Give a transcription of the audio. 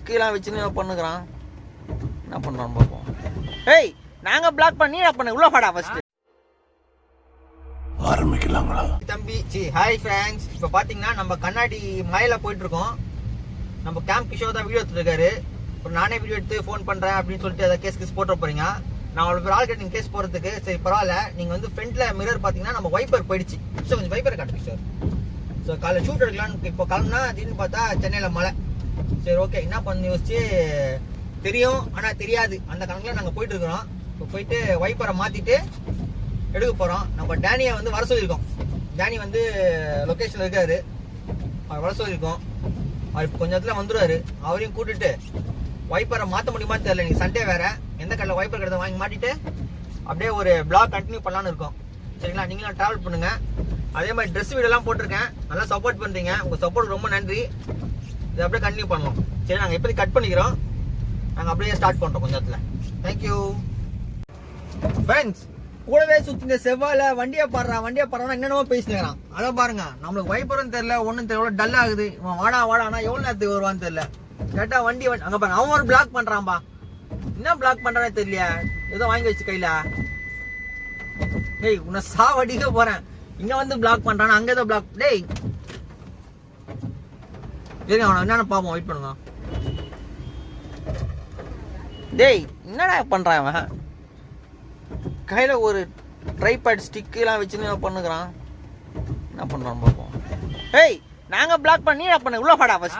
ஸ்டிக்கெல்லாம் வச்சுன்னு பண்ணுகிறான். என்ன பண்ணுறான் பார்ப்போம். ஏய் நாங்கள் பிளாக் பண்ணி என்ன பண்ண உள்ள பாடா ஃபர்ஸ்ட் ஆரம்பிக்கலாங்களா தம்பி? ஹாய் ஃப்ரெண்ட்ஸ், இப்போ பார்த்தீங்கன்னா நம்ம கண்ணாடி மலையில் போயிட்டு இருக்கோம். நம்ம கேம்ப் கிஷோர் தான் வீடியோ எடுத்துருக்காரு. இப்போ நானே வீடியோ எடுத்து ஃபோன் பண்ணுறேன் அப்படின்னு சொல்லிட்டு அதை கேஸ் போட்டு போகிறீங்க. நான் அவ்வளோ பேர் ஆள் கேட்டு கேஸ் போகிறதுக்கு சரி பரவாயில்ல. நீங்கள் வந்து ஃப்ரண்ட்டில் மிரர் பார்த்தீங்கன்னா நம்ம வைப்பர் போயிடுச்சு. கொஞ்சம் வைப்பர் காட்டு கிஷோர். ஸோ காலைல ஷூட் எடுக்கலான்னு இப்போ கிளம்புனா திடீர்னு பார்த்தா சென்னையில் மழை. சரி ஓகே என்ன பண்ணி யோசிச்சு தெரியும் ஆனால் தெரியாது அந்த கணக்கில் நாங்கள் போயிட்டு இருக்கிறோம். இப்போ போயிட்டு வைப்பரை மாற்றிட்டு எடுக்க போகிறோம். நம்ம டேனியை வந்து வர சொல்லியிருக்கோம். டேனி வந்து லொக்கேஷனில் இருக்காரு, அவர் வர சொல்லியிருக்கோம். அவர் இப்போ கொஞ்சம் இடத்துல வந்துடுவார். அவரையும் கூட்டிட்டு வைப்பரை மாற்ற முடியுமான்னு தெரியல. நீங்கள் சண்டே வேறு எந்த கடையில் வைப்பர் கிடையாது வாங்கி மாட்டிட்டு அப்படியே ஒரு பிளாக் கண்டினியூ பண்ணலான்னு இருக்கோம். சரிங்களா? நீங்களும் ட்ராவல் பண்ணுங்கள். அதே மாதிரி ட்ரெஸ் வீடெல்லாம் போட்டிருக்கேன். நல்லா சப்போர்ட் பண்ணுறீங்க. உங்கள் சப்போர்ட் ரொம்ப நன்றி. இதை அப்படியே கண்டினியூ பண்ணலாம். சரி நாங்கள் எப்போதைக்கு கட் பண்ணிக்கிறோம். நாங்கள் அப்படியே ஸ்டார்ட் பண்ணுறோம் கொஞ்சம் இடத்துல. Thank you friends. கூடவே சுற்றின செவ்வாயில் வண்டியை பாடுறான் என்னென்னமோ பேசினுக்கிறான். அதை பாருங்க, நம்மளுக்கு வைப்பரும் தெரியல ஒன்றும் தெரியல, டல் ஆகுது. இவன் வாடானா எவ்வளோ நேரத்துக்கு வருவான்னு தெரியல. கேட்டால் வண்டி அங்கே பாருங்க, அவன் ஒரு பிளாக் பண்ணுறான்பா. என்ன பிளாக் பண்ணுறானே தெரியல. ஏதோ வாங்கி வச்சு கையில். டேய் உன்னை சாவடிக்க போகிறேன். இங்கே வந்து பிளாக் பண்ணுறான், அங்கே ஏதோ பிளாக். டேய் இருங்க அவனை என்னென்ன பார்ப்போம். வெயிட் பண்ணுங்க. டேய் என்னடா பண்ணுறான் அவன்? கையில் ஒரு ட்ரைபேட் ஸ்டிக்கெல்லாம் வச்சுன்னு பண்ணுகிறான். என்ன பண்ணுறான் பார்ப்போம். ஏய் நாங்கள் பிளாக் பண்ணி என்ன பண்ண உள்ள பாடா ஃபர்ஸ்ட்